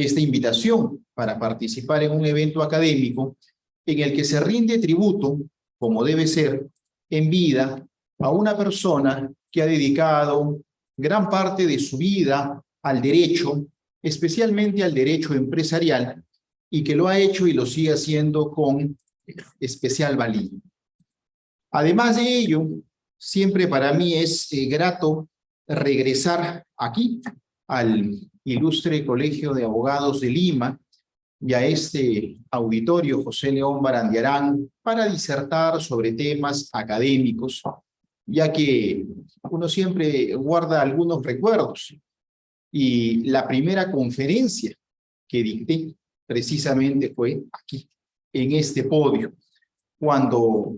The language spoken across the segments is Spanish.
esta invitación para participar en un evento académico en el que se rinde tributo, como debe ser, en vida a una persona que ha dedicado gran parte de su vida al derecho, especialmente al derecho empresarial, y que lo ha hecho y lo sigue haciendo con especial valía. Además de ello, siempre para mí es grato regresar aquí al ilustre Colegio de Abogados de Lima y a este auditorio José León Barandiarán para disertar sobre temas académicos, ya que uno siempre guarda algunos recuerdos. Y la primera conferencia que dicté precisamente fue aquí, en este podio, cuando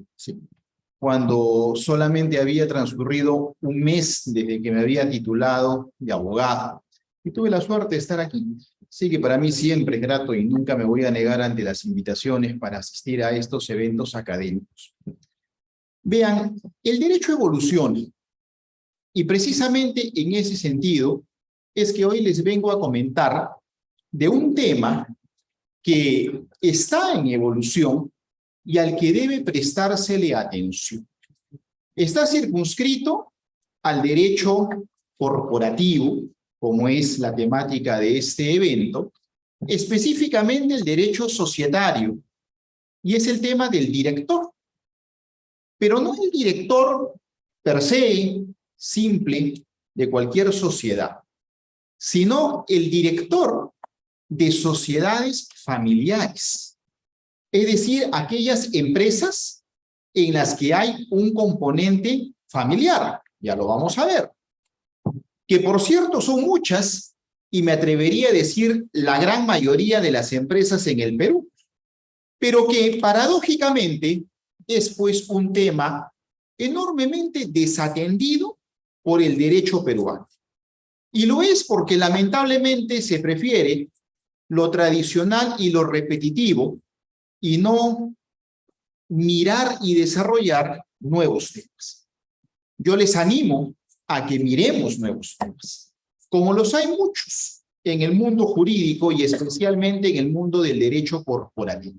solamente había transcurrido un mes desde que me había titulado de abogado. Y tuve la suerte de estar aquí. Así que para mí siempre es grato y nunca me voy a negar ante las invitaciones para asistir a estos eventos académicos. Vean, el derecho evoluciona. Y precisamente en ese sentido es que hoy les vengo a comentar de un tema que está en evolución y al que debe prestársele atención. Está circunscrito al derecho corporativo, como es la temática de este evento, específicamente el derecho societario, y es el tema del director. Pero no el director per se, simple, de cualquier sociedad, sino el director de sociedades familiares. Es decir, aquellas empresas en las que hay un componente familiar, ya lo vamos a ver, que por cierto son muchas, y me atrevería a decir la gran mayoría de las empresas en el Perú, pero que paradójicamente es pues un tema enormemente desatendido por el derecho peruano. Y lo es porque lamentablemente se prefiere lo tradicional y lo repetitivo y no mirar y desarrollar nuevos temas. Yo les animo a que miremos nuevos temas, como los hay muchos en el mundo jurídico y especialmente en el mundo del derecho corporativo.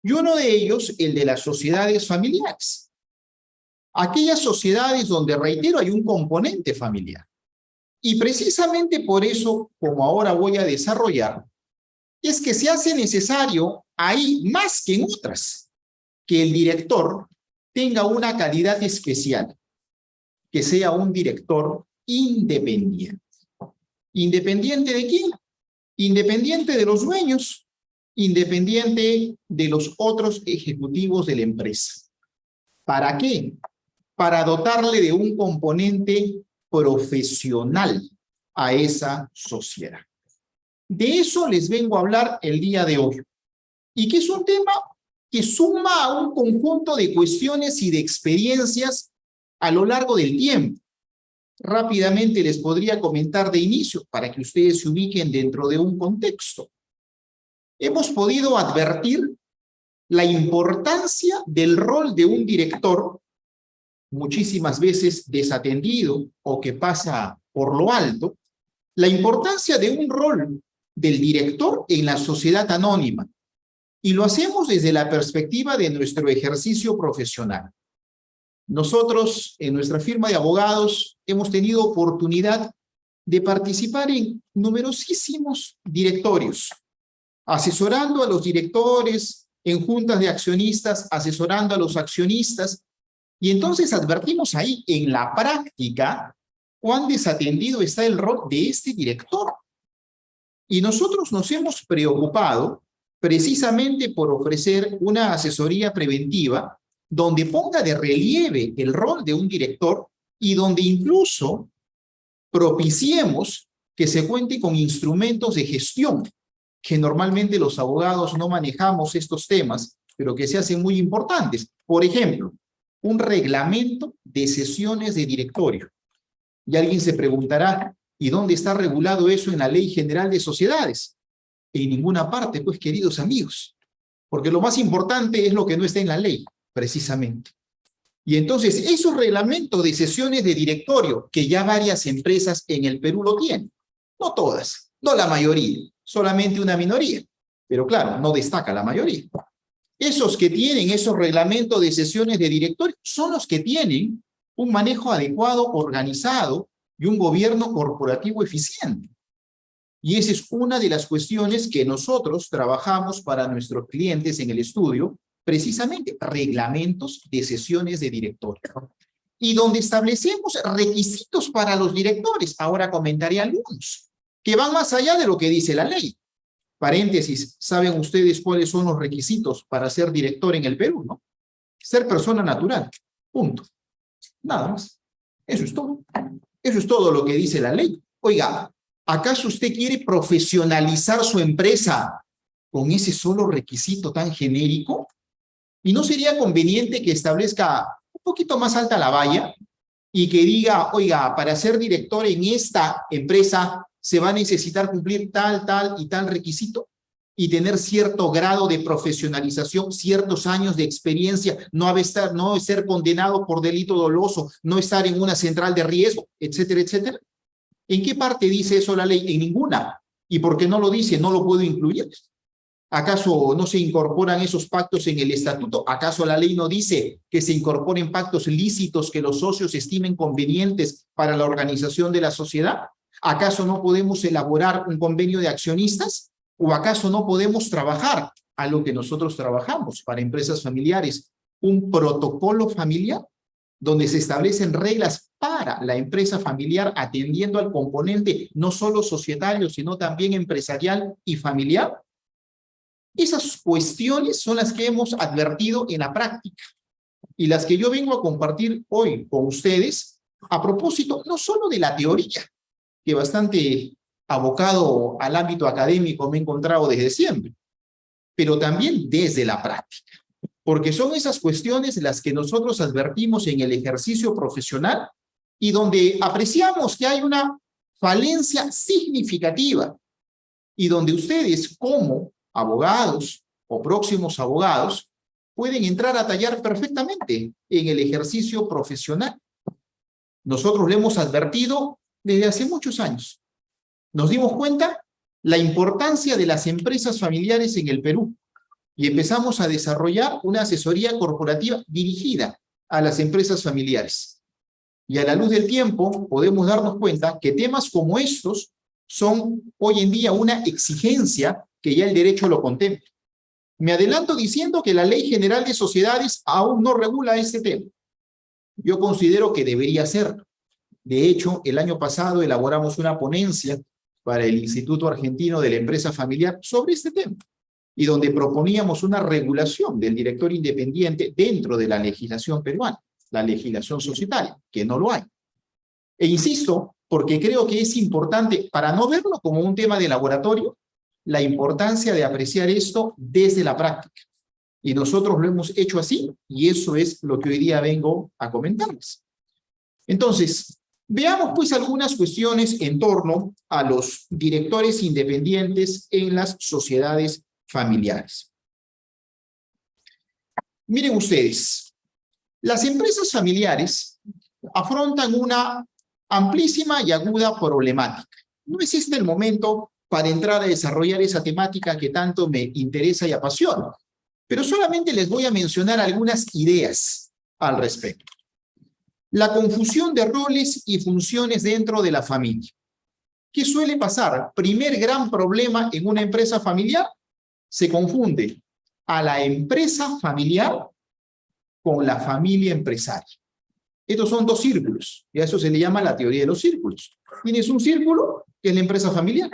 Y uno de ellos, el de las sociedades familiares. Aquellas sociedades donde, reitero, hay un componente familiar. Y precisamente por eso, como ahora voy a desarrollar, es que se hace necesario, ahí más que en otras, que el director tenga una calidad especial, que sea un director independiente. ¿Independiente de quién? Independiente de los dueños, independiente de los otros ejecutivos de la empresa. ¿Para qué? Para dotarle de un componente profesional a esa sociedad. De eso les vengo a hablar el día de hoy, y que es un tema que suma a un conjunto de cuestiones y de experiencias a lo largo del tiempo. Rápidamente les podría comentar de inicio para que ustedes se ubiquen dentro de un contexto. Hemos podido advertir la importancia del rol de un director, muchísimas veces desatendido o que pasa por lo alto, la importancia de un rol del director en la sociedad anónima. Y lo hacemos desde la perspectiva de nuestro ejercicio profesional. Nosotros, en nuestra firma de abogados, hemos tenido oportunidad de participar en numerosísimos directorios, asesorando a los directores, en juntas de accionistas, asesorando a los accionistas, y entonces advertimos ahí, en la práctica, cuán desatendido está el rol de este director. Y nosotros nos hemos preocupado precisamente por ofrecer una asesoría preventiva donde ponga de relieve el rol de un director y donde incluso propiciemos que se cuente con instrumentos de gestión, que normalmente los abogados no manejamos estos temas, pero que se hacen muy importantes. Por ejemplo, un reglamento de sesiones de directorio. Y alguien se preguntará, ¿y dónde está regulado eso en la Ley General de Sociedades? En ninguna parte, pues, queridos amigos, porque lo más importante es lo que no está en la ley, precisamente. Y entonces, esos reglamentos de sesiones de directorio, que ya varias empresas en el Perú lo tienen, no todas, no la mayoría, solamente una minoría. Pero claro, no destaca la mayoría. Esos que tienen esos reglamentos de sesiones de directorio son los que tienen un manejo adecuado, organizado y un gobierno corporativo eficiente. Y esa es una de las cuestiones que nosotros trabajamos para nuestros clientes en el estudio, precisamente reglamentos de sesiones de directorio. Y donde establecemos requisitos para los directores. Ahora comentaré algunos, que van más allá de lo que dice la ley. Paréntesis, ¿saben ustedes cuáles son los requisitos para ser director en el Perú, no? Ser persona natural, punto. Nada más. Eso es todo. Eso es todo lo que dice la ley. Oiga, ¿acaso usted quiere profesionalizar su empresa con ese solo requisito tan genérico? ¿Y no sería conveniente que establezca un poquito más alta la valla y que diga, oiga, para ser director en esta empresa se va a necesitar cumplir tal, tal y tal requisito y tener cierto grado de profesionalización, ciertos años de experiencia, no ser condenado por delito doloso, no estar en una central de riesgo, etcétera, etcétera? ¿En qué parte dice eso la ley? En ninguna. ¿Y por qué no lo dice? ¿No lo puedo incluir? ¿Acaso no se incorporan esos pactos en el estatuto? ¿Acaso la ley no dice que se incorporen pactos lícitos que los socios estimen convenientes para la organización de la sociedad? ¿Acaso no podemos elaborar un convenio de accionistas? ¿O acaso no podemos trabajar a lo que nosotros trabajamos para empresas familiares? Un protocolo familiar donde se establecen reglas para la empresa familiar atendiendo al componente no solo societario, sino también empresarial y familiar. Esas cuestiones son las que hemos advertido en la práctica y las que yo vengo a compartir hoy con ustedes a propósito no solo de la teoría, que bastante abocado al ámbito académico me he encontrado desde siempre, pero también desde la práctica, porque son esas cuestiones las que nosotros advertimos en el ejercicio profesional y donde apreciamos que hay una falencia significativa y donde ustedes como abogados o próximos abogados pueden entrar a tallar perfectamente en el ejercicio profesional. Nosotros lo hemos advertido desde hace muchos años. Nos dimos cuenta la importancia de las empresas familiares en el Perú y empezamos a desarrollar una asesoría corporativa dirigida a las empresas familiares. Y a la luz del tiempo podemos darnos cuenta que temas como estos son hoy en día una exigencia que ya el derecho lo contempla. Me adelanto diciendo que la Ley General de Sociedades aún no regula este tema. Yo considero que debería ser. De hecho, el año pasado elaboramos una ponencia para el Instituto Argentino de la Empresa Familiar sobre este tema, y donde proponíamos una regulación del director independiente dentro de la legislación peruana, la legislación societaria, que no lo hay. E insisto, porque creo que es importante, para no verlo como un tema de laboratorio, la importancia de apreciar esto desde la práctica. Y nosotros lo hemos hecho así, y eso es lo que hoy día vengo a comentarles. Entonces, veamos pues algunas cuestiones en torno a los directores independientes en las sociedades familiares. Miren ustedes, las empresas familiares afrontan una amplísima y aguda problemática. No es este el momento para entrar a desarrollar esa temática que tanto me interesa y apasiona, pero solamente les voy a mencionar algunas ideas al respecto. La confusión de roles y funciones dentro de la familia. ¿Qué suele pasar? Primer gran problema en una empresa familiar, se confunde a la empresa familiar con la familia empresaria. Estos son dos círculos, y a eso se le llama la teoría de los círculos. Tienes un círculo, que es la empresa familiar.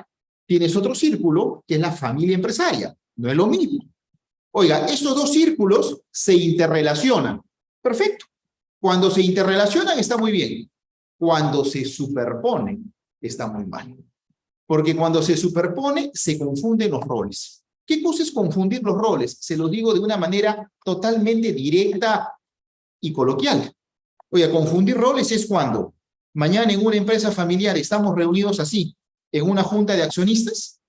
Tienes otro círculo, que es la familia empresaria. No es lo mismo. Oiga, estos dos círculos se interrelacionan. Perfecto. Cuando se interrelacionan está muy bien. Cuando se superponen está muy mal. Porque cuando se superpone se confunden los roles. ¿Qué cosa es confundir los roles? Se los digo de una manera totalmente directa y coloquial. Oiga, confundir roles es cuando mañana en una empresa familiar estamos reunidos así, en una junta de accionistas,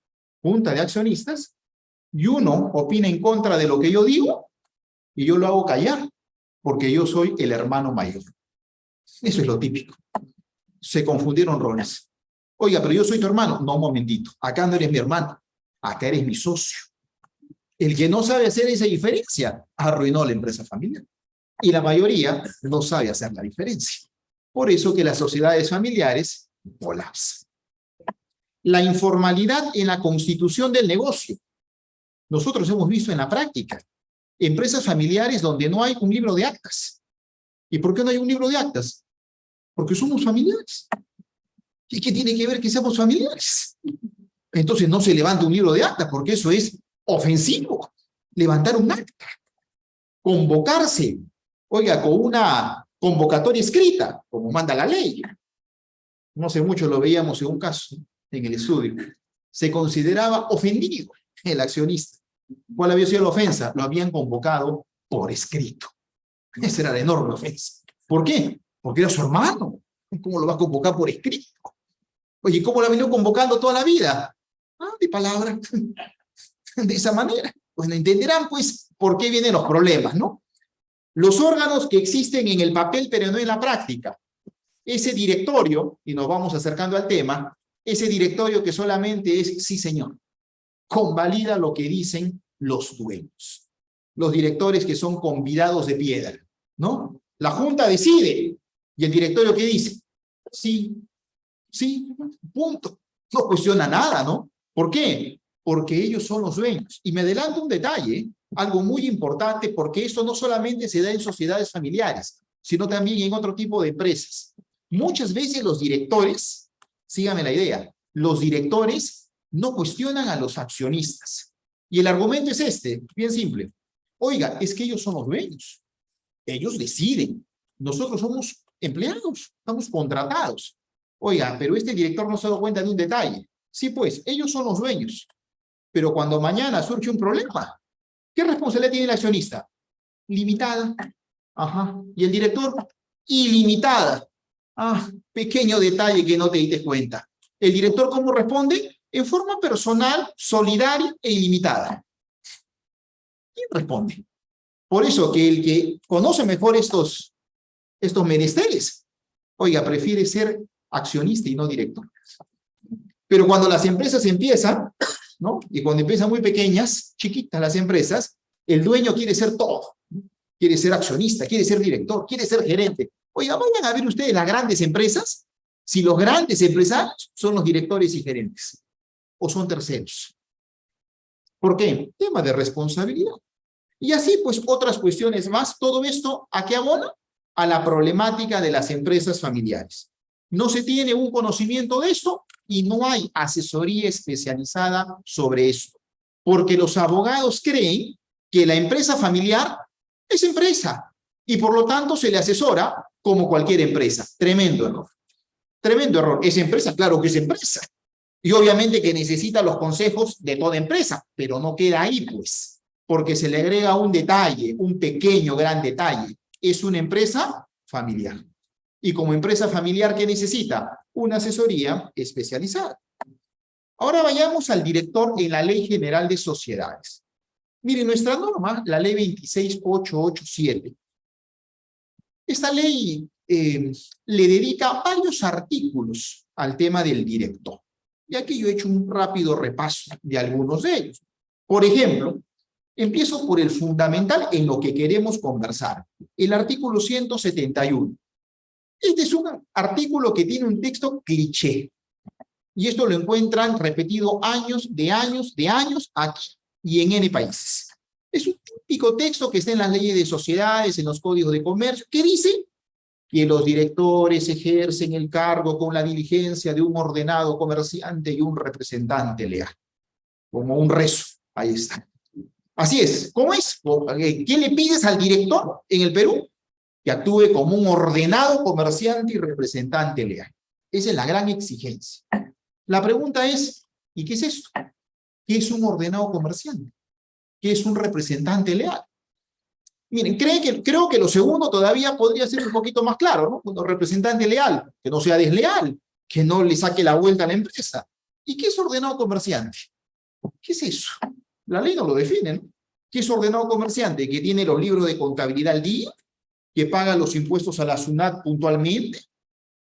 y uno opina en contra de lo que yo digo y yo lo hago callar porque yo soy el hermano mayor. Eso es lo típico. Se confundieron roles. Oiga, pero yo soy tu hermano. No, un momentito. Acá no eres mi hermano. acá eres mi socio. El que no sabe hacer esa diferencia arruinó la empresa familiar. Y la mayoría no sabe hacer la diferencia. Por eso que las sociedades familiares colapsan. La informalidad en la constitución del negocio. Nosotros hemos visto en la práctica empresas familiares donde no hay un libro de actas. ¿Y por qué no hay un libro de actas? Porque somos familiares. ¿Y qué tiene que ver que seamos familiares? Entonces no se levanta un libro de actas porque eso es ofensivo. Levantar un acta. Convocarse. Oiga, con una convocatoria escrita, como manda la ley. No sé mucho, lo veíamos en un caso, en el estudio. Se consideraba ofendido el accionista. ¿Cuál había sido la ofensa? Lo habían convocado por escrito. Esa era la enorme ofensa. ¿Por qué? Porque era su hermano. ¿Cómo lo va a convocar por escrito? Oye, ¿cómo lo ha venido convocando toda la vida? De palabra. De esa manera. Pues entenderán, pues, por qué vienen los problemas, ¿no? Los órganos que existen en el papel, pero no en la práctica. Ese directorio, y nos vamos acercando al tema, ese directorio que solamente es sí, señor. Convalida lo que dicen los dueños. Los directores que son convidados de piedra, ¿no? La junta decide, y el directorio ¿qué dice? Sí, sí, punto. No cuestiona nada, ¿no? ¿Por qué? Porque ellos son los dueños. Y me adelanto un detalle, algo muy importante, porque esto no solamente se da en sociedades familiares, sino también en otro tipo de empresas. Muchas veces los directores, síganme la idea, los directores no cuestionan a los accionistas. Y el argumento es este, bien simple. Oiga, es que ellos son los dueños. Ellos deciden. Nosotros somos empleados, estamos contratados. Oiga, pero este director no se ha dado cuenta de un detalle. Sí, pues, ellos son los dueños. Pero cuando mañana surge un problema, ¿qué responsabilidad tiene el accionista? Limitada. Ajá. ¿Y el director? Ilimitada. Pequeño detalle que no te diste cuenta. ¿El director cómo responde? En forma personal, solidaria e ilimitada. ¿Quién responde? Por eso que el que conoce mejor estos menesteres, oiga, prefiere ser accionista y no director. Pero cuando las empresas empiezan, ¿no? Y cuando empiezan muy pequeñas, chiquitas las empresas, el dueño quiere ser todo. Quiere ser accionista, quiere ser director, quiere ser gerente. Oiga, vayan a ver ustedes las grandes empresas, si los grandes empresarios son los directores y gerentes, o son terceros. ¿Por qué? Tema de responsabilidad. Y así, pues, otras cuestiones más. Todo esto, ¿a qué abona? A la problemática de las empresas familiares. No se tiene un conocimiento de esto y no hay asesoría especializada sobre esto. Porque los abogados creen que la empresa familiar es empresa y por lo tanto se le asesora como cualquier empresa. Tremendo error. Tremendo error. ¿Es empresa? Claro que es empresa. Y obviamente que necesita los consejos de toda empresa, pero no queda ahí, pues, porque se le agrega un detalle, un pequeño, gran detalle. Es una empresa familiar. Y como empresa familiar, ¿qué necesita? Una asesoría especializada. Ahora vayamos al director en la Ley General de Sociedades. Miren, nuestra norma, la Ley 26887, esta ley le dedica varios artículos al tema del director. Y aquí yo he hecho un rápido repaso de algunos de ellos. Por ejemplo, empiezo por el fundamental en lo que queremos conversar. El artículo 171. Este es un artículo que tiene un texto cliché. Y esto lo encuentran repetido años aquí y en N países. Es un típico texto que está en las leyes de sociedades, en los códigos de comercio, que dice que los directores ejercen el cargo con la diligencia de un ordenado comerciante y un representante leal. Como un rezo, ahí está. Así es, ¿cómo es? ¿Qué le pides al director en el Perú? Que actúe como un ordenado comerciante y representante leal. Esa es la gran exigencia. La pregunta es, ¿y qué es esto? ¿Qué es un ordenado comerciante? ¿Qué es un representante leal? Miren, creo que lo segundo todavía podría ser un poquito más claro, ¿no? Un representante leal, que no sea desleal, que no le saque la vuelta a la empresa. ¿Y qué es ordenado comerciante? ¿Qué es eso? La ley no lo define, ¿no? ¿Qué es ordenado comerciante? Que tiene los libros de contabilidad al día, que paga los impuestos a la SUNAT puntualmente,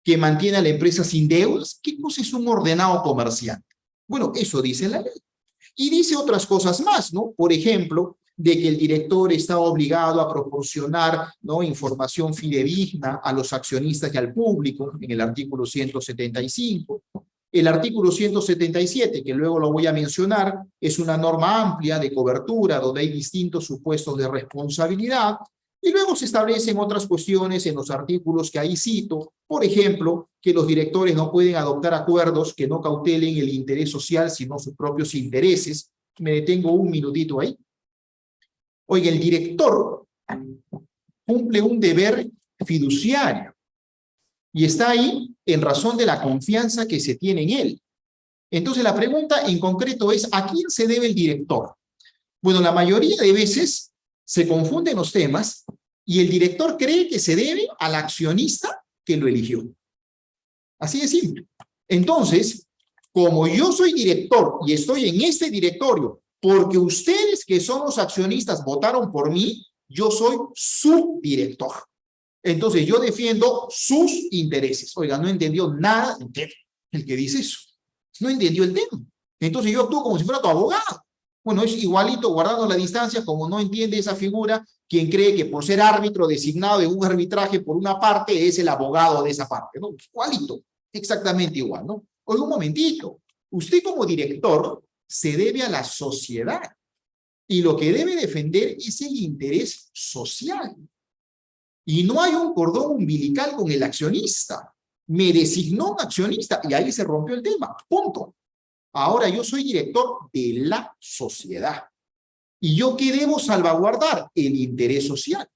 que mantiene a la empresa sin deudas. ¿Qué cosa es un ordenado comerciante? Bueno, eso dice la ley. Y dice otras cosas más, ¿no? Por ejemplo, de que el director está obligado a proporcionar, ¿no?, información fidedigna a los accionistas y al público, en el artículo 175. El artículo 177, que luego lo voy a mencionar, es una norma amplia de cobertura donde hay distintos supuestos de responsabilidad. Y luego se establecen otras cuestiones en los artículos que ahí cito, por ejemplo, que los directores no pueden adoptar acuerdos que no cautelen el interés social, sino sus propios intereses. Me detengo un minutito ahí. Oiga, el director cumple un deber fiduciario y está ahí en razón de la confianza que se tiene en él. Entonces la pregunta en concreto es, ¿a quién se debe el director? Bueno, la mayoría de veces se confunden los temas y el director cree que se debe al accionista que lo eligió. Así de simple. Entonces, como yo soy director y estoy en este directorio porque ustedes que son los accionistas votaron por mí, yo soy su director. Entonces yo defiendo sus intereses. Oiga, no entendió nada el que dice eso. No entendió el tema. Entonces yo actúo como si fuera tu abogado. Bueno, es igualito, guardando la distancia, como no entiende esa figura, quien cree que por ser árbitro designado de un arbitraje por una parte es el abogado de esa parte, ¿no? Igualito, exactamente igual, ¿no? Oiga, un momentito. Usted como director se debe a la sociedad y lo que debe defender es el interés social. Y no hay un cordón umbilical con el accionista. Me designó un accionista y ahí se rompió el tema. Punto. Ahora yo soy director de la sociedad. ¿Y yo qué debo salvaguardar? El interés social.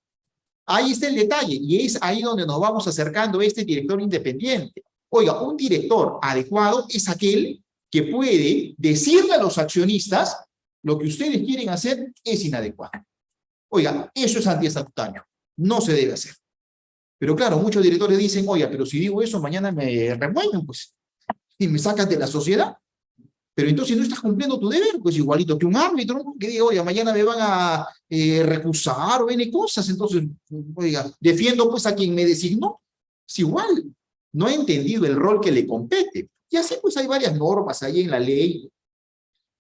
Ahí está el detalle y es ahí donde nos vamos acercando a este director independiente. Oiga, un director adecuado es aquel que puede decirle a los accionistas lo que ustedes quieren hacer es inadecuado. Oiga, eso es antiestatutario. No se debe hacer. Pero claro, muchos directores dicen, oiga, pero si digo eso, mañana me remueven, pues, y me sacan de la sociedad. Pero entonces no estás cumpliendo tu deber, pues igualito que un árbitro, ¿no?, que diga, oiga, mañana me van a recusar o N cosas, entonces, oiga, defiendo pues a quien me designó. Es igual, no ha entendido el rol que le compete. Y así pues hay varias normas ahí en la ley.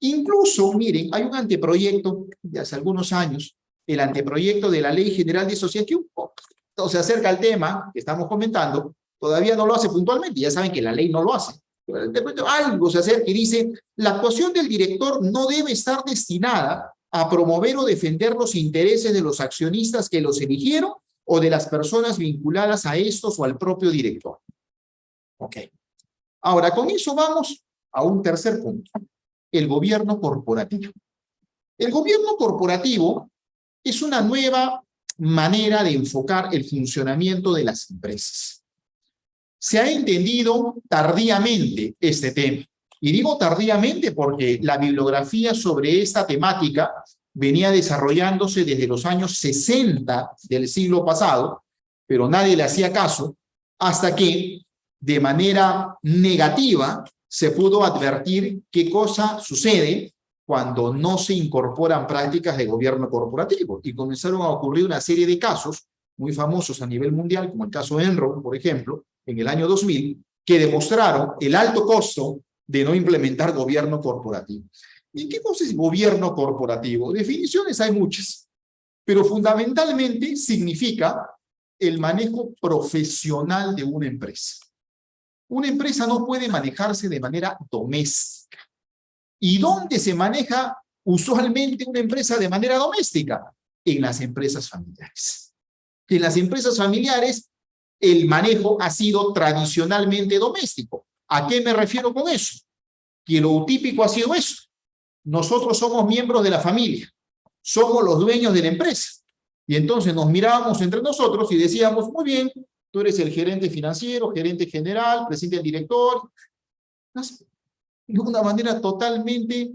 Incluso, miren, hay un anteproyecto de hace algunos años, el anteproyecto de la Ley General de Sociedades, que un poco se acerca al tema que estamos comentando, todavía no lo hace puntualmente, ya saben que la ley no lo hace. Pero el anteproyecto algo se acerca y dice, la actuación del director no debe estar destinada a promover o defender los intereses de los accionistas que los eligieron o de las personas vinculadas a estos o al propio director. Ok. Ahora, con eso vamos a un tercer punto, el gobierno corporativo. El gobierno corporativo es una nueva manera de enfocar el funcionamiento de las empresas. Se ha entendido tardíamente este tema. Y digo tardíamente porque la bibliografía sobre esta temática venía desarrollándose desde los años 60 del siglo pasado, pero nadie le hacía caso, hasta que de manera negativa se pudo advertir qué cosa sucede cuando no se incorporan prácticas de gobierno corporativo. Y comenzaron a ocurrir una serie de casos muy famosos a nivel mundial, como el caso Enron, por ejemplo, en el año 2000, que demostraron el alto costo de no implementar gobierno corporativo. ¿Y qué cosa es gobierno corporativo? Definiciones hay muchas, pero fundamentalmente significa el manejo profesional de una empresa. Una empresa no puede manejarse de manera doméstica. ¿Y dónde se maneja usualmente una empresa de manera doméstica? En las empresas familiares. En las empresas familiares, el manejo ha sido tradicionalmente doméstico. ¿A qué me refiero con eso? Que lo típico ha sido esto. Nosotros somos miembros de la familia. Somos los dueños de la empresa. Y entonces nos mirábamos entre nosotros y decíamos, muy bien, tú eres el gerente financiero, gerente general, presidente del director. De una manera totalmente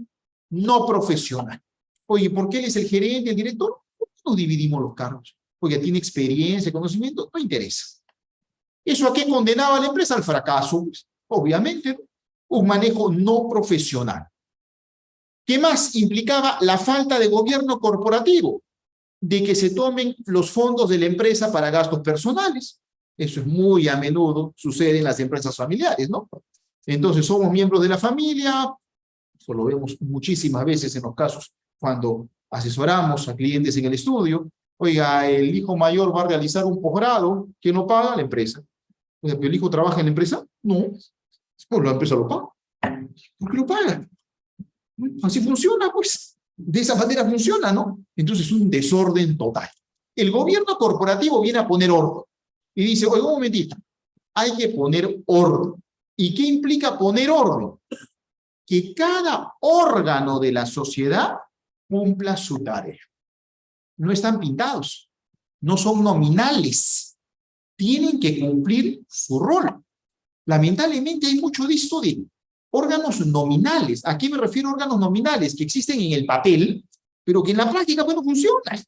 no profesional. Oye, ¿por qué él es el gerente, el director? ¿Por qué no dividimos los cargos? Porque tiene experiencia, conocimiento, no interesa. ¿Eso a qué condenaba a la empresa? Al fracaso, obviamente, un manejo no profesional. ¿Qué más implicaba? La falta de gobierno corporativo, de que se tomen los fondos de la empresa para gastos personales. Eso es muy a menudo, sucede en las empresas familiares, ¿no? Entonces somos miembros de la familia, Esto lo vemos muchísimas veces en los casos cuando asesoramos a clientes en el estudio. Oiga, el hijo mayor va a realizar un posgrado, ¿quién lo paga? La empresa. Oiga, ¿pero el hijo trabaja en la empresa? No, pues la empresa lo paga. ¿Por qué lo paga? Así funciona, pues. De esa manera funciona, ¿no? Entonces es un desorden total. El gobierno corporativo viene a poner orden y dice, oiga, un momentito, hay que poner orden. ¿Y qué implica poner orden? Que cada órgano de la sociedad cumpla su tarea. No están pintados, no son nominales, tienen que cumplir su rol. Lamentablemente hay mucho de esto de órganos nominales. ¿A qué me refiero órganos nominales? Que existen en el papel, pero que en la práctica pues, no funcionan.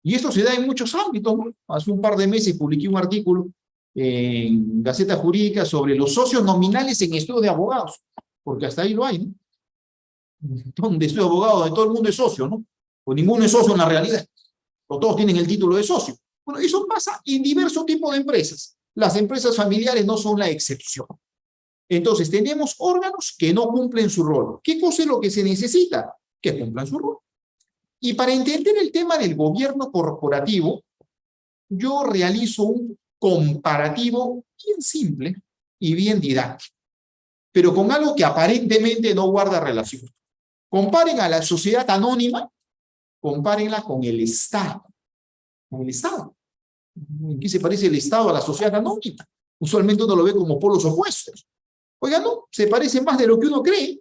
Y esto se da en muchos ámbitos, ¿no? Hace un par de meses publiqué un artículo en Gaceta Jurídica sobre los socios nominales en estudios de abogados, porque hasta ahí lo hay, ¿no? Donde estoy abogado, donde todo el mundo es socio, ¿no? Pues ninguno es socio en la realidad, o todos tienen el título de socio. Bueno, eso pasa en diversos tipos de empresas. Las empresas familiares no son la excepción. Entonces, tenemos órganos que no cumplen su rol. ¿Qué cosa es lo que se necesita? Que cumplan su rol. Y para entender el tema del gobierno corporativo, yo realizo un comparativo bien simple y bien didáctico, pero con algo que aparentemente no guarda relación. Comparen a la sociedad anónima, compárenla con el Estado. Con el Estado. ¿En qué se parece el Estado a la sociedad anónima? Usualmente uno lo ve como polos opuestos. Oiga, no, se parece más de lo que uno cree.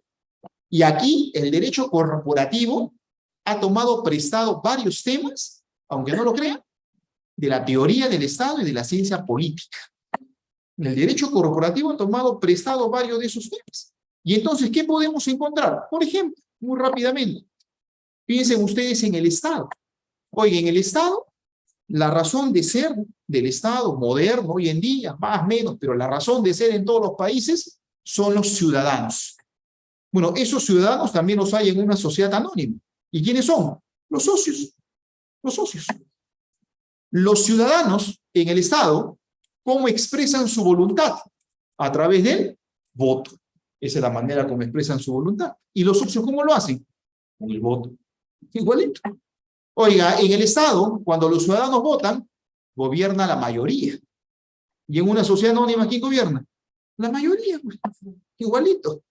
Y aquí el derecho corporativo ha tomado prestado varios temas, aunque no lo crean, de la teoría del Estado y de la ciencia política. El derecho corporativo ha tomado prestado varios de esos temas. Y entonces, ¿qué podemos encontrar? Por ejemplo, muy rápidamente, piensen ustedes en el Estado. Oigan, en el Estado, la razón de ser del Estado moderno hoy en día, más o menos, pero la razón de ser en todos los países son los ciudadanos. Bueno, esos ciudadanos también los hay en una sociedad anónima. ¿Y quiénes son? Los socios. Los socios. Los ciudadanos en el Estado, ¿cómo expresan su voluntad? A través del voto. Esa es la manera como expresan su voluntad. ¿Y los socios cómo lo hacen? Con el voto. Igualito. Oiga, en el Estado, cuando los ciudadanos votan, gobierna la mayoría. Y en una sociedad anónima, ¿quién gobierna? La mayoría. Igualito.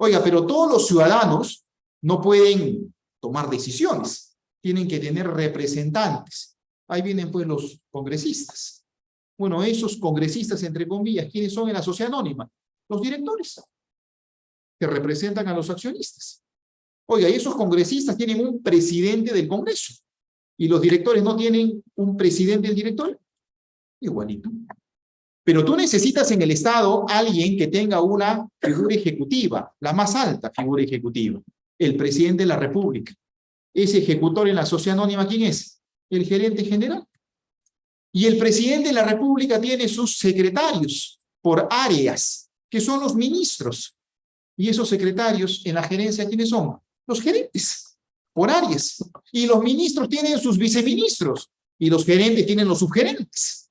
Oiga, pero todos los ciudadanos no pueden tomar decisiones. Tienen que tener representantes. Ahí vienen pues los congresistas. Bueno, esos congresistas, entre comillas, ¿quiénes son en la sociedad anónima? Los directores, que representan a los accionistas. Oiga, y esos congresistas tienen un presidente del Congreso. ¿Y los directores no tienen un presidente del directorio? Igualito. Pero tú necesitas en el Estado alguien que tenga una figura ejecutiva, la más alta figura ejecutiva, el presidente de la República. Ese ejecutor en la sociedad anónima, ¿quién es? El gerente general. Y el presidente de la República tiene sus secretarios por áreas, que son los ministros. Y esos secretarios en la gerencia, ¿quiénes son? Los gerentes, por áreas. Y los ministros tienen sus viceministros. Y los gerentes tienen los subgerentes.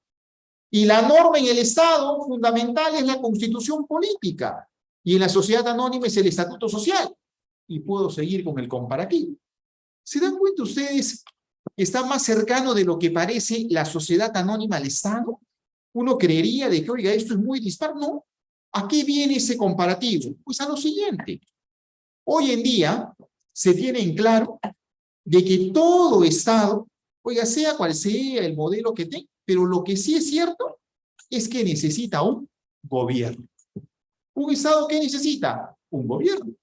Y la norma en el Estado fundamental es la constitución política. Y en la sociedad anónima es el estatuto social. Y puedo seguir con el comparativo. ¿Se dan cuenta ustedes? Está más cercano de lo que parece la sociedad anónima al Estado. Uno creería de que, oiga, esto es muy dispar. No. ¿A qué viene ese comparativo? Pues a lo siguiente. Hoy en día se tiene en claro de que todo Estado, oiga, sea cual sea el modelo que tenga, pero lo que sí es cierto es que necesita un gobierno. ¿Un Estado qué necesita? Un gobierno.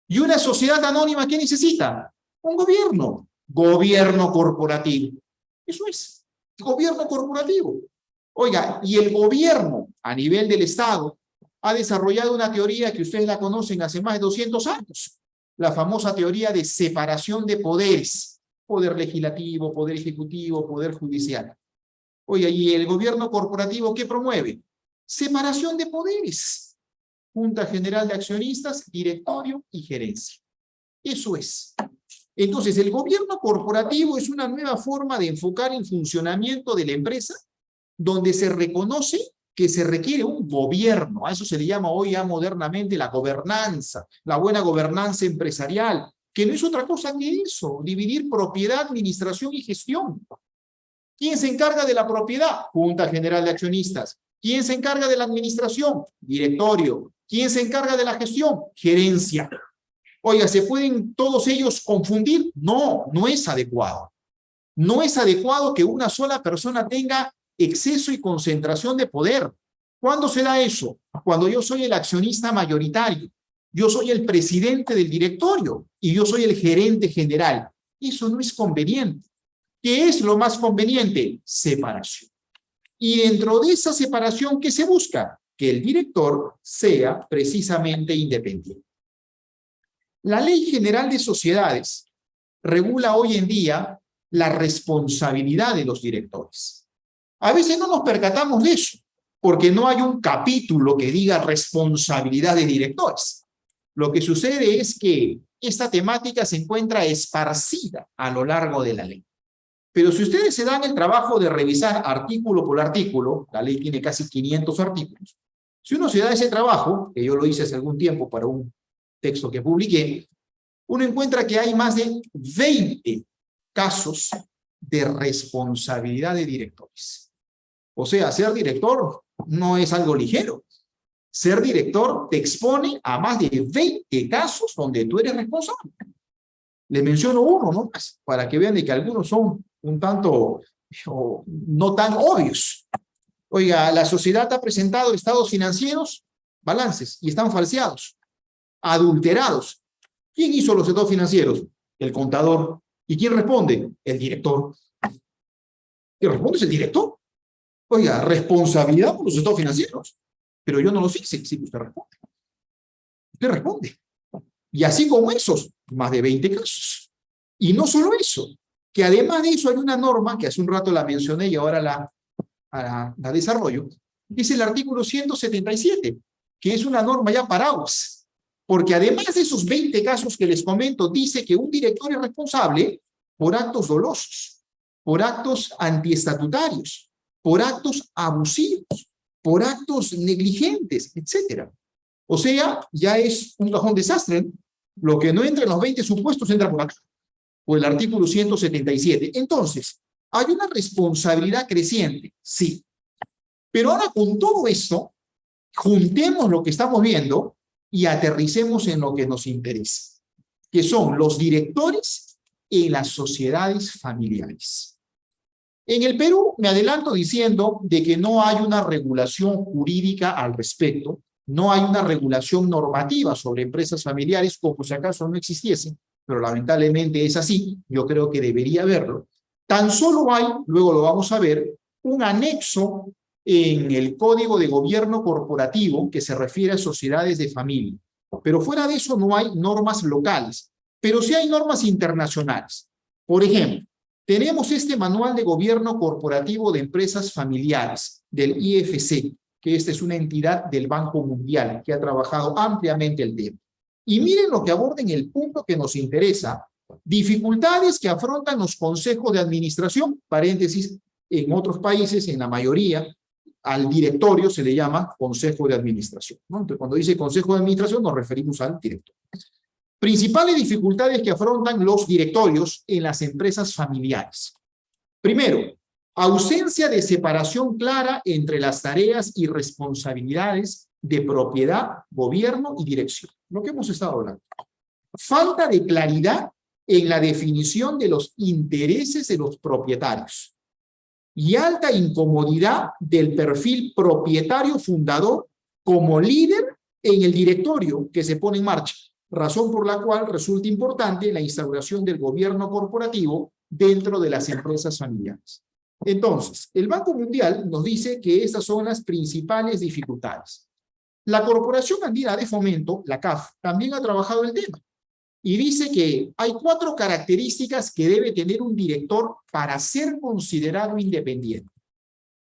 ¿Y una sociedad anónima qué necesita? Un gobierno. Gobierno corporativo. Eso es. Gobierno corporativo. Oiga, y el gobierno a nivel del Estado ha desarrollado una teoría que ustedes la conocen hace más de 200 años. La famosa teoría de separación de poderes. Poder legislativo, poder ejecutivo, poder judicial. Oiga, ¿y el gobierno corporativo qué promueve? Separación de poderes. Junta General de Accionistas, directorio y gerencia. Eso es. Entonces, el gobierno corporativo es una nueva forma de enfocar el funcionamiento de la empresa donde se reconoce que se requiere un gobierno, a eso se le llama hoy ya modernamente la gobernanza, la buena gobernanza empresarial, que no es otra cosa que eso, dividir propiedad, administración y gestión. ¿Quién se encarga de la propiedad? Junta General de Accionistas. ¿Quién se encarga de la administración? Directorio. ¿Quién se encarga de la gestión? Gerencia. Oiga, ¿se pueden todos ellos confundir? No, no es adecuado. No es adecuado que una sola persona tenga exceso y concentración de poder. ¿Cuándo se da eso? Cuando yo soy el accionista mayoritario, yo soy el presidente del directorio y yo soy el gerente general. Eso no es conveniente. ¿Qué es lo más conveniente? Separación. Y dentro de esa separación, ¿qué se busca? Que el director sea precisamente independiente. La Ley General de Sociedades regula hoy en día la responsabilidad de los directores. A veces no nos percatamos de eso, porque no hay un capítulo que diga responsabilidad de directores. Lo que sucede es que esta temática se encuentra esparcida a lo largo de la ley. Pero si ustedes se dan el trabajo de revisar artículo por artículo, la ley tiene casi 500 artículos, si uno se da ese trabajo, que yo lo hice hace algún tiempo para un texto que publiqué, uno encuentra que hay más de 20 casos de responsabilidad de directores. O sea, ser director no es algo ligero. Ser director te expone a más de 20 casos donde tú eres responsable. Les menciono uno, ¿no? Para que vean de que algunos son un tanto no tan obvios. Oiga, la sociedad ha presentado estados financieros, balances, y están falseados, adulterados. ¿Quién hizo los estados financieros? El contador. ¿Y quién responde? El director. ¿Quién responde? Es el director. Oiga, responsabilidad por los estados financieros. Pero yo no los hice, sí que usted responde. Usted responde. Y así como esos, más de 20 casos. Y no solo eso, que además de eso hay una norma, que hace un rato la mencioné y ahora la desarrollo, es el artículo 177, que es una norma ya paraguas. Porque además de esos 20 casos que les comento, dice que un director es responsable por actos dolosos, por actos antiestatutarios, por actos abusivos, por actos negligentes, etc. O sea, ya es un cajón desastre, ¿no? Lo que no entra en los 20 supuestos entra por acá, por el artículo 177. Entonces, ¿hay una responsabilidad creciente? Sí. Pero ahora con todo esto, juntemos lo que estamos viendo y aterricemos en lo que nos interesa, que son los directores en las sociedades familiares. En el Perú, me adelanto diciendo de que no hay una regulación jurídica al respecto, no hay una regulación normativa sobre empresas familiares, como si acaso no existiesen, pero lamentablemente es así, yo creo que debería haberlo. Tan solo hay, luego lo vamos a ver, un anexo en el Código de Gobierno Corporativo que se refiere a sociedades de familia. Pero fuera de eso no hay normas locales, pero sí hay normas internacionales. Por ejemplo, tenemos este Manual de Gobierno Corporativo de Empresas Familiares del IFC, que esta es una entidad del Banco Mundial que ha trabajado ampliamente el tema. Y miren lo que aborda en el punto que nos interesa: dificultades que afrontan los consejos de administración, paréntesis, en otros países, en la mayoría, al directorio se le llama consejo de administración, ¿no? Entonces, cuando dice consejo de administración nos referimos al director. Principales dificultades que afrontan los directorios en las empresas familiares. Primero, ausencia de separación clara entre las tareas y responsabilidades de propiedad, gobierno y dirección, lo que hemos estado hablando. Falta de claridad en la definición de los intereses de los propietarios y alta incomodidad del perfil propietario fundador como líder en el directorio que se pone en marcha, razón por la cual resulta importante la instauración del gobierno corporativo dentro de las empresas familiares. Entonces, el Banco Mundial nos dice que estas son las principales dificultades. La Corporación Andina de Fomento, la CAF, también ha trabajado el tema y dice que hay 4 características que debe tener un director para ser considerado independiente.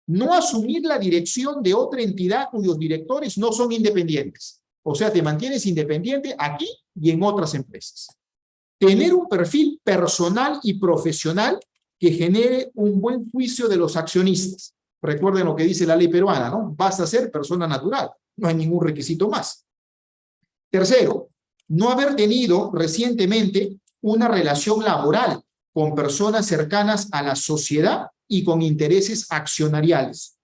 No asumir la dirección de otra entidad cuyos directores no son independientes. O sea, te mantienes independiente aquí y en otras empresas. Tener un perfil personal y profesional que genere un buen juicio de los accionistas. Recuerden lo que dice la ley peruana, ¿no? Basta ser persona natural, no hay ningún requisito más. Tercero, no haber tenido recientemente una relación laboral con personas cercanas a la sociedad y con intereses accionariales.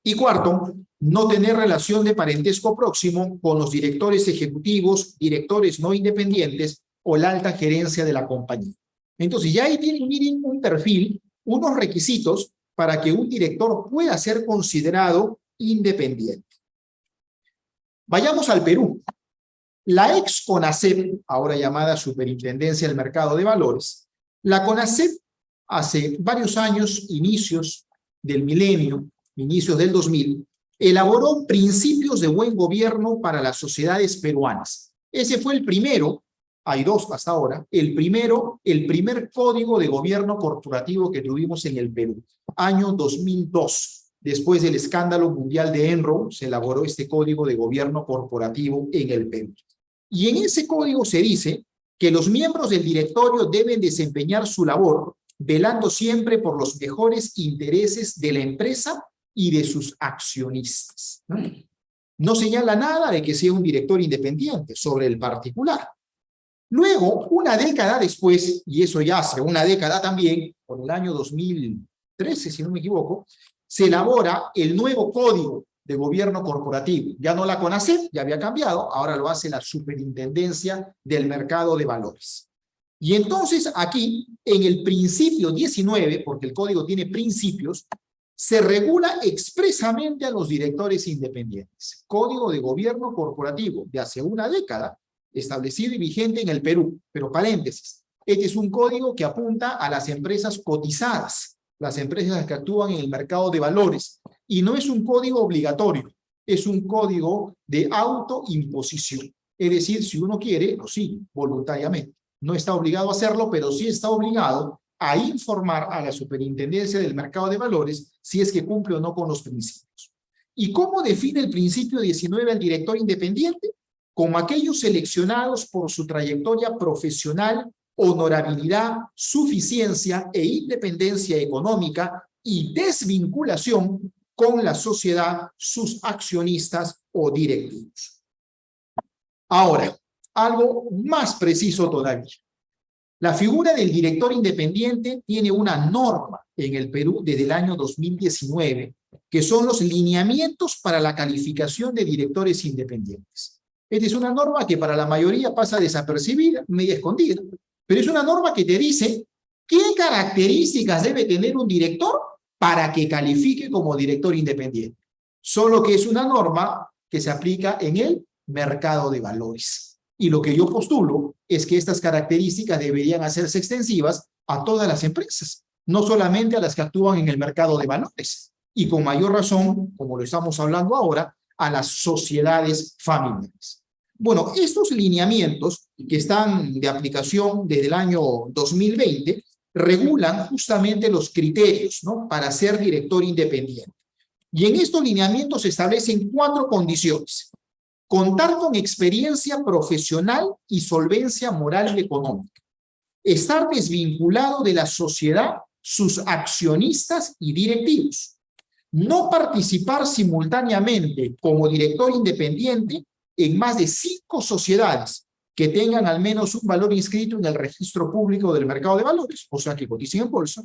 Y cuarto, no tener relación de parentesco próximo con los directores ejecutivos, directores no independientes o la alta gerencia de la compañía. Entonces, ya ahí tienen, miren, un perfil, unos requisitos para que un director pueda ser considerado independiente. Vayamos al Perú. La ex CONACEP, ahora llamada Superintendencia del Mercado de Valores, la CONACEP hace varios años, inicios del milenio, inicios del 2000, elaboró principios de buen gobierno para las sociedades peruanas. Ese fue el primero, hay dos hasta ahora, el primer código de gobierno corporativo que tuvimos en el Perú, año 2002. Después del escándalo mundial de Enron, se elaboró este código de gobierno corporativo en el Perú. Y en ese código se dice que los miembros del directorio deben desempeñar su labor velando siempre por los mejores intereses de la empresa y de sus accionistas. No señala nada de que sea un director independiente sobre el particular. Luego, una década después, y eso ya hace una década también, por el año 2013, si no me equivoco, se elabora el nuevo código de gobierno corporativo. Ya no la CONACEP, ya había cambiado, ahora lo hace la Superintendencia del Mercado de Valores. Y entonces aquí, en el principio 19, porque el código tiene principios, se regula expresamente a los directores independientes. Código de gobierno corporativo de hace una década, establecido y vigente en el Perú. Pero paréntesis, este es un código que apunta a las empresas cotizadas, las empresas que actúan en el mercado de valores. Y no es un código obligatorio, es un código de autoimposición. Es decir, si uno quiere, lo sigue voluntariamente. No está obligado a hacerlo, pero sí está obligado a informar a la Superintendencia del Mercado de Valores si es que cumple o no con los principios. ¿Y cómo define el principio 19 al director independiente? Como aquellos seleccionados por su trayectoria profesional, honorabilidad, suficiencia e independencia económica y desvinculación con la sociedad, sus accionistas o directivos. Ahora, algo más preciso todavía. La figura del director independiente tiene una norma en el Perú desde el año 2019, que son los lineamientos para la calificación de directores independientes. Esta es una norma que para la mayoría pasa desapercibida, media escondida, pero es una norma que te dice qué características debe tener un director para que califique como director independiente. Solo que es una norma que se aplica en el mercado de valores. Y lo que yo postulo es que estas características deberían hacerse extensivas a todas las empresas, no solamente a las que actúan en el mercado de valores. Y con mayor razón, como lo estamos hablando ahora, a las sociedades familiares. Bueno, estos lineamientos que están de aplicación desde el año 2020 regulan justamente los criterios, ¿no?, para ser director independiente. Y en estos lineamientos se establecen 4 condiciones. Contar con experiencia profesional y solvencia moral y económica. Estar desvinculado de la sociedad, sus accionistas y directivos. No participar simultáneamente como director independiente en más de 5 sociedades que tengan al menos un valor inscrito en el registro público del mercado de valores, o sea que coticen en bolsa,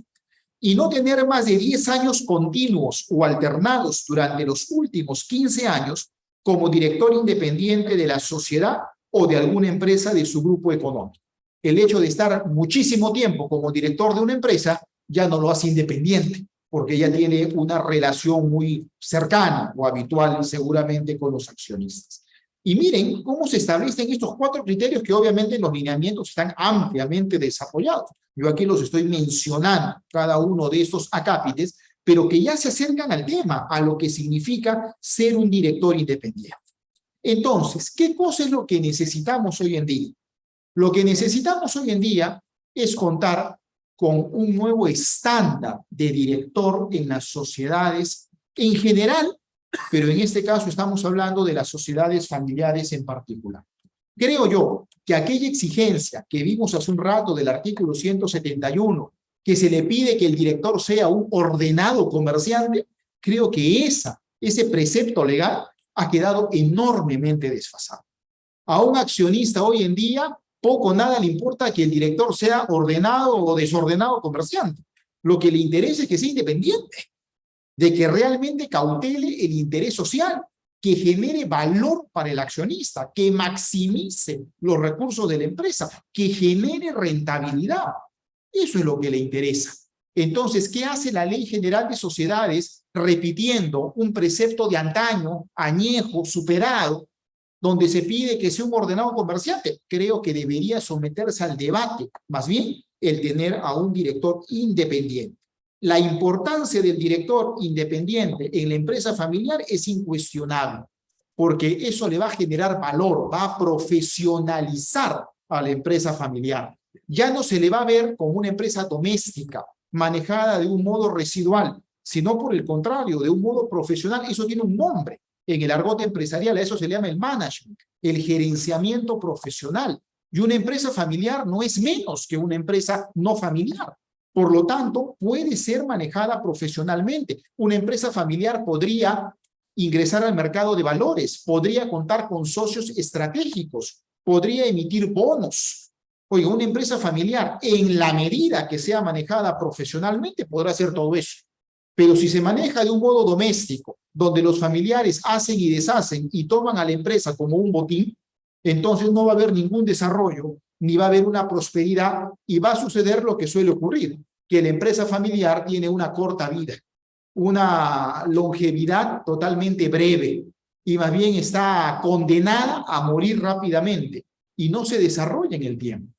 y no tener más de 10 años continuos o alternados durante los últimos 15 años como director independiente de la sociedad o de alguna empresa de su grupo económico. El hecho de estar muchísimo tiempo como director de una empresa ya no lo hace independiente, porque ya tiene una relación muy cercana o habitual seguramente con los accionistas. Y miren cómo se establecen estos 4 criterios que obviamente en los lineamientos están ampliamente desarrollados. Yo aquí los estoy mencionando, cada uno de estos acápites, pero que ya se acercan al tema, a lo que significa ser un director independiente. Entonces, ¿qué cosa es lo que necesitamos hoy en día? Lo que necesitamos hoy en día es contar con un nuevo estándar de director en las sociedades en general, pero en este caso estamos hablando de las sociedades familiares en particular. Creo yo que aquella exigencia que vimos hace un rato del artículo 171 que se le pide que el director sea un ordenado comerciante, creo que ese precepto legal ha quedado enormemente desfasado. A un accionista hoy en día, poco o nada le importa que el director sea ordenado o desordenado comerciante. Lo que le interesa es que sea independiente, de que realmente cautele el interés social, que genere valor para el accionista, que maximice los recursos de la empresa, que genere rentabilidad. Eso es lo que le interesa. Entonces, ¿qué hace la Ley General de Sociedades repitiendo un precepto de antaño, añejo, superado, donde se pide que sea un ordenado comerciante? Creo que debería someterse al debate, más bien el tener a un director independiente. La importancia del director independiente en la empresa familiar es incuestionable, porque eso le va a generar valor, va a profesionalizar a la empresa familiar. Ya no se le va a ver como una empresa doméstica, manejada de un modo residual, sino por el contrario, de un modo profesional. Eso tiene un nombre. En el argot empresarial a eso se le llama el management, el gerenciamiento profesional. Y una empresa familiar no es menos que una empresa no familiar. Por lo tanto, puede ser manejada profesionalmente. Una empresa familiar podría ingresar al mercado de valores, podría contar con socios estratégicos, podría emitir bonos. Oiga, una empresa familiar, en la medida que sea manejada profesionalmente, podrá hacer todo eso. Pero si se maneja de un modo doméstico, donde los familiares hacen y deshacen y toman a la empresa como un botín, entonces no va a haber ningún desarrollo, ni va a haber una prosperidad, y va a suceder lo que suele ocurrir, que la empresa familiar tiene una corta vida, una longevidad totalmente breve, y más bien está condenada a morir rápidamente, y no se desarrolla en el tiempo.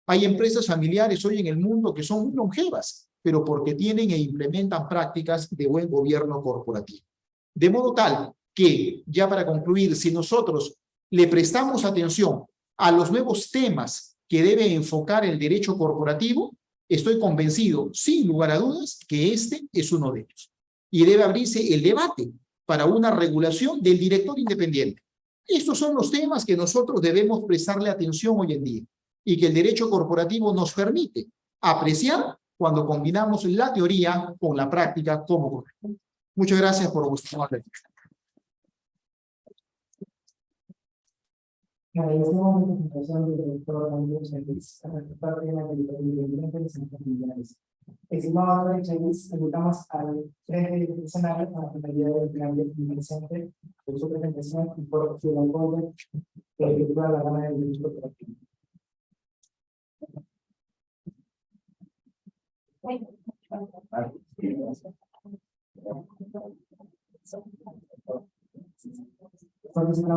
Hay empresas familiares hoy en el mundo que son muy longevas, pero porque tienen e implementan prácticas de buen gobierno corporativo. De modo tal que, ya para concluir, si nosotros le prestamos atención a los nuevos temas que debe enfocar el derecho corporativo, estoy convencido, sin lugar a dudas, que este es uno de ellos. Y debe abrirse el debate para una regulación del director independiente. Estos son los temas que nosotros debemos prestarle atención hoy en día y que el derecho corporativo nos permite apreciar cuando combinamos la teoría con la práctica como corresponde. Muchas gracias por vuestra atención. Agradecemos la presentación del doctor Andrés Chávez, respecto de la Dirección de Centros Familiares. Estimado Andrés Chávez, invitamos al frente del escenario a la finalidad del plan de presente por su presentación y por su apoyo que efectúa la gama del derecho corporativo.